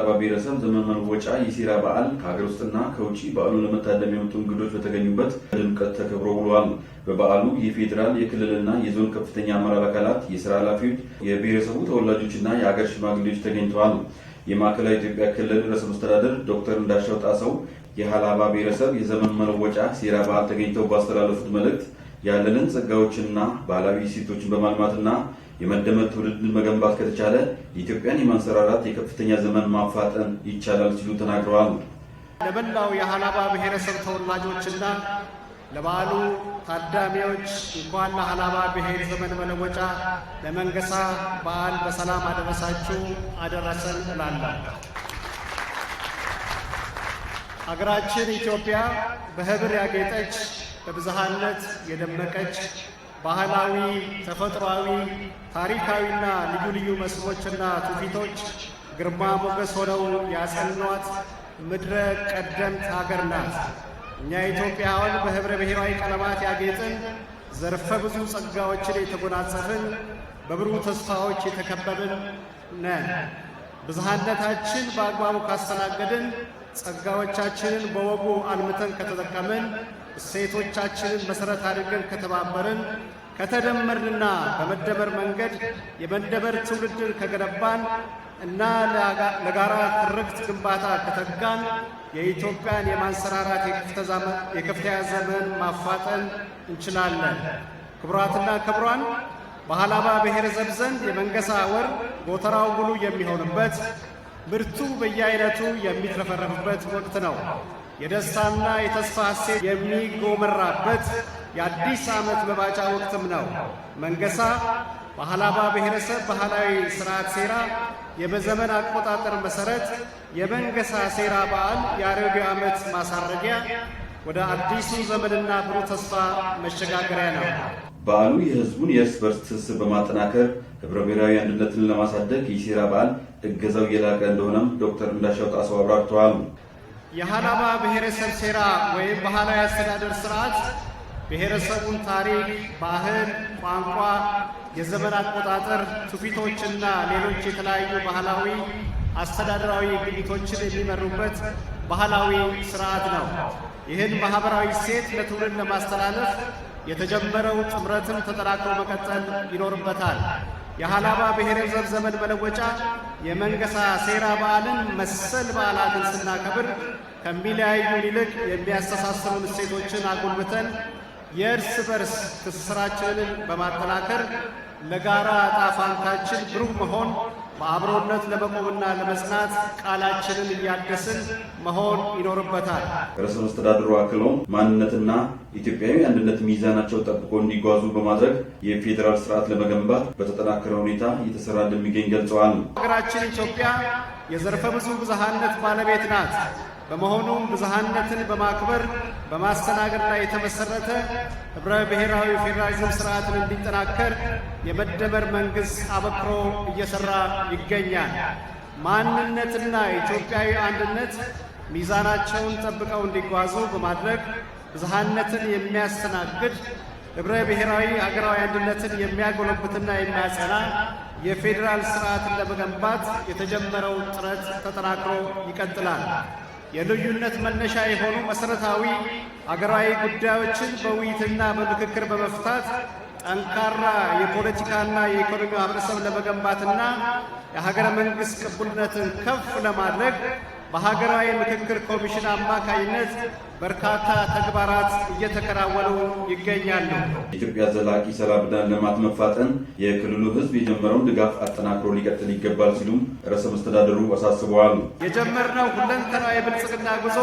የሃላባ ብሔረሰብ ዘመን መለወጫ የሴራ በዓል ከሀገር ውስጥና ከውጪ በዓሉን ለመታደም የመጡ እንግዶች በተገኙበት በድምቀት ተከብሮ ውሏል። በበዓሉ የፌዴራል የክልልና የዞን ከፍተኛ አመራር አካላት፣ የሥራ ኃላፊዎች፣ የብሔረሰቡ ተወላጆችና የሀገር ሽማግሌዎች ተገኝተዋል። የማዕከላዊ ኢትዮጵያ ክልል ርዕሰ መስተዳድር ዶክተር እንዳሻው ጣሰው የሃላባ ብሔረሰብ የዘመን መለወጫ ሴራ በዓል ተገኝተው ባስተላለፉት መልእክት ያለንን ጸጋዎችና ባህላዊ እሴቶችን በማልማትና የመደመር ትውልድን መገንባት ከተቻለ የኢትዮጵያን የማንሰራራት የከፍተኛ ዘመን ማፋጠን ይቻላል ሲሉ ተናግረዋል። ለመላው የሃላባ ብሔረሰብ ተወላጆችና ለበዓሉ ታዳሚዎች እንኳን ለሃላባ ብሔር ዘመን መለወጫ ለመንገሳ በዓል በሰላም አደረሳችሁ አደረሰን እላለሁ። ሀገራችን ኢትዮጵያ በህብር ያጌጠች በብዝሃነት የደመቀች ባህላዊ፣ ተፈጥሯዊ፣ ታሪካዊና ልዩ ልዩ መስህቦችና ትውፊቶች ግርማ ሞገስ ሆነው ያጸኗት ምድረ ቀደምት ሀገር ናት። እኛ ኢትዮጵያውያን በህብረ ብሔራዊ ቀለማት ያጌጥን፣ ዘርፈ ብዙ ጸጋዎችን የተጎናጸፍን፣ በብሩህ ተስፋዎች የተከበብን ነን። ብዝሃነታችን በአግባቡ ካስተናገድን፣ ጸጋዎቻችንን በወጉ አልምተን ከተጠቀምን፣ እሴቶቻችንን መሰረት አድርገን ከተባበርን፣ ከተደመርንና በመደመር መንገድ የመደመር ትውልድን ከገነባን እና ለጋራ ትርክት ግንባታ ከተጋን የኢትዮጵያን የማንሰራራት የከፍተኛ ዘመን ማፋጠን እንችላለን። ክቡራትና ክቡራን፣ በሃላባ ብሔረሰብ ዘንድ የመንገሳ ወር ጎተራው ሙሉ የሚሆንበት፣ ምርቱ በየአይነቱ የሚትረፈረፍበት ወቅት ነው። የደስታና የተስፋ ሐሴት የሚጎመራበት የአዲስ ዓመት መባቻ ወቅትም ነው። መንገሳ በሃላባ ብሔረሰብ ባህላዊ ሥርዓት ሴራ የበዘመን አቆጣጠር መሠረት የመንገሳ ሴራ በዓል የአሮጌው ዓመት ማሳረጊያ፣ ወደ አዲሱ ዘመንና ብሩህ ተስፋ መሸጋገሪያ ነው። በዓሉ የሕዝቡን የእርስ በርስ ትስስር በማጠናከር ህብረ ብሔራዊ አንድነትን ለማሳደግ የሴራ በዓል እገዛው የላቀ እንደሆነም ዶክተር እንዳሻው ጣሰው አብራርተዋል። የሃላባ ብሔረሰብ ሴራ ወይም ባህላዊ አስተዳደር ሥርዓት ብሔረሰቡን ታሪክ፣ ባህል፣ ቋንቋ፣ የዘመን አቆጣጠር፣ ትውፊቶችና ሌሎች የተለያዩ ባህላዊ አስተዳደራዊ ግኝቶችን የሚመሩበት ባህላዊ ሥርዓት ነው። ይህን ማኅበራዊ እሴት ለትውልድ ለማስተላለፍ የተጀመረው ጥምረትም ተጠናክሮ መቀጠል ይኖርበታል። የሃላባ ብሔረሰብ ዘመን መለወጫ የመንገሳ ሴራ በዓልን መሰል በዓላትን ስናከብር ከሚለያዩን ይልቅ የሚያስተሳስሩን እሴቶችን አጉልብተን የእርስ በርስ ትስስራችንን በማጠናከር ለጋራ ዕጣ ፈንታችን ብሩህ መሆን፣ በአብሮነት ለመቆምና ለመጽናት ቃላችንን እያደስን መሆን ይኖርበታል። ርዕሰ መስተዳድሩ አክለውም ማንነትና ኢትዮጵያዊ አንድነት ሚዛናቸው ጠብቆ እንዲጓዙ በማድረግ የፌዴራል ስርዓት ለመገንባት በተጠናከረ ሁኔታ እየተሰራ እንደሚገኝ ገልጸዋል። ሀገራችን ኢትዮጵያ የዘርፈ ብዙ ብዝሃነት ባለቤት ናት። በመሆኑም ብዝሃነትን በማክበር በማስተናገድ ላይ የተመሰረተ ህብረ ብሔራዊ ፌዴራሊዝም ስርዓትን እንዲጠናከር የመደመር መንግስት አበክሮ እየሰራ ይገኛል። ማንነትና ኢትዮጵያዊ አንድነት ሚዛናቸውን ጠብቀው እንዲጓዙ በማድረግ ብዝሃነትን የሚያስተናግድ ህብረ ብሔራዊ ሀገራዊ አንድነትን የሚያጎለብትና የሚያጸና የፌዴራል ስርዓትን ለመገንባት የተጀመረው ጥረት ተጠናክሮ ይቀጥላል። የልዩነት መነሻ የሆኑ መሰረታዊ አገራዊ ጉዳዮችን በውይይትና በምክክር በመፍታት ጠንካራ የፖለቲካና የኢኮኖሚ ማህበረሰብ ለመገንባትና የሀገረ መንግስት ቅቡልነትን ከፍ ለማድረግ በሀገራዊ ምክክር ኮሚሽን አማካይነት በርካታ ተግባራት እየተከናወኑ ይገኛሉ። ኢትዮጵያ ዘላቂ ሰላምና ልማት መፋጠን የክልሉ ህዝብ የጀመረውን ድጋፍ አጠናክሮ ሊቀጥል ይገባል ሲሉም ርዕሰ መስተዳድሩ አሳስበዋል። የጀመርነው ሁለንተናዊ የብልጽግና ጉዞ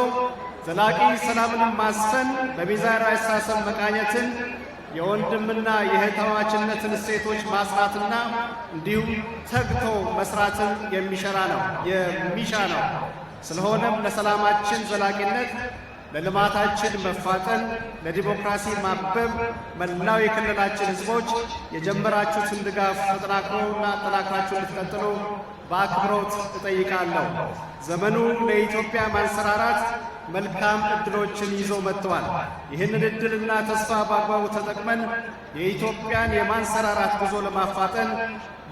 ዘላቂ ሰላምን ማስፈን፣ በሚዛናዊ አስተሳሰብ መቃኘትን፣ የወንድምና የእህትማማችነትን እሴቶች ማጽናትና እንዲሁም ተግቶ መስራትን የሚሻ ነው። ስለሆነም ለሰላማችን ዘላቂነት፣ ለልማታችን መፋጠን፣ ለዲሞክራሲ ማበብ መላው የክልላችን ህዝቦች የጀመራችሁትን ድጋፍ ተጠናክሮና አጠናክራችሁ እንድትቀጥሉ በአክብሮት እጠይቃለሁ። ዘመኑ ለኢትዮጵያ ማንሰራራት መልካም እድሎችን ይዘው መጥተዋል። ይህንን እድልና ተስፋ በአግባቡ ተጠቅመን የኢትዮጵያን የማንሰራራት ጉዞ ለማፋጠን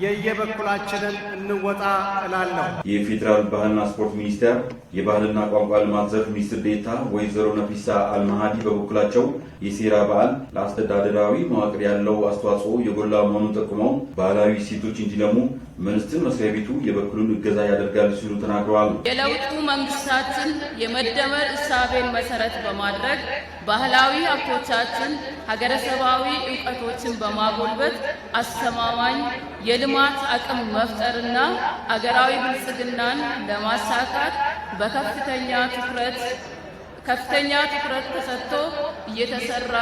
የየበኩላችንን እንወጣ እላለሁ። የፌዴራል ባህልና ስፖርት ሚኒስቴር የባህልና ቋንቋ ልማት ዘርፍ ሚኒስትር ዴኤታ ወይዘሮ ነፊሳ አልማሃዲ በበኩላቸው የሴራ በዓል ለአስተዳደራዊ መዋቅር ያለው አስተዋጽኦ የጎላ መሆኑን ጠቁመው ባህላዊ እሴቶች እንዲለሙ ሚኒስቴር መስሪያ ቤቱ የበኩሉን እገዛ ያደርጋል ሲሉ ተናግረዋል። የለውጡ መንግስታችን የመደመር እሳቤን መሰረት በማድረግ ባህላዊ ሀብቶቻችን ሀገረሰባዊ ዕውቀቶችን በማጎልበት አስተማማኝ የልማት አቅም መፍጠርና አገራዊ ብልጽግናን ለማሳካት በከፍተኛ ትኩረት ተሰጥቶ እየተሰራ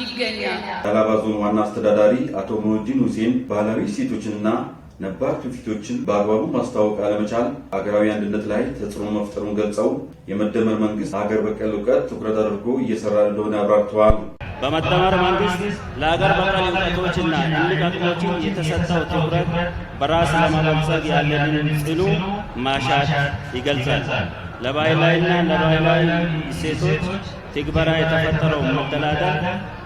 ይገኛል። የሀላባ ዞን ዋና አስተዳዳሪ አቶ ሙሁዲን ሁሴን ባህላዊ እሴቶችንና ነባር ትውፊቶችን በአግባቡ ማስተዋወቅ አለመቻል አገራዊ አንድነት ላይ ተጽዕኖ መፍጠሩን ገልጸው የመደመር መንግስት ሀገር በቀል እውቀት ትኩረት አድርጎ እየሰራ እንደሆነ አብራርተዋል። በመደመር መንግስት ለሀገር በቀል እውቀቶችና እምቅ አቅሞችን የተሰጠው ትኩረት በራስ ለማበልጸግ ያለንን ጽኑ ማሻት ይገልጻል። ለባህላዊና ለባህላዊ እሴቶች ትግበራ የተፈጠረው መደላደል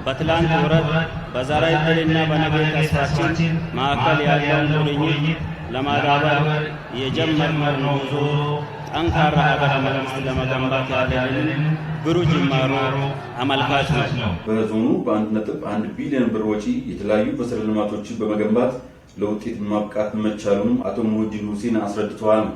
በትላንት ወረት በዛሬ ዕድልና በነገ ተስፋችን ማዕከል ያለውን ቁርኝት ለማዳበር የጀመርነው ጉዞ ጠንካራ ሀገረ መንግስት ለመገንባት ያለንን ብሩህ ጅማሮ አመልካች ነው። በዞኑ በ1.1 ቢሊዮን ብር ወጪ የተለያዩ መሰረተ ልማቶችን በመገንባት ለውጤት ማብቃት መቻሉን አቶ ሙሁዲን ሁሴን አስረድተዋል።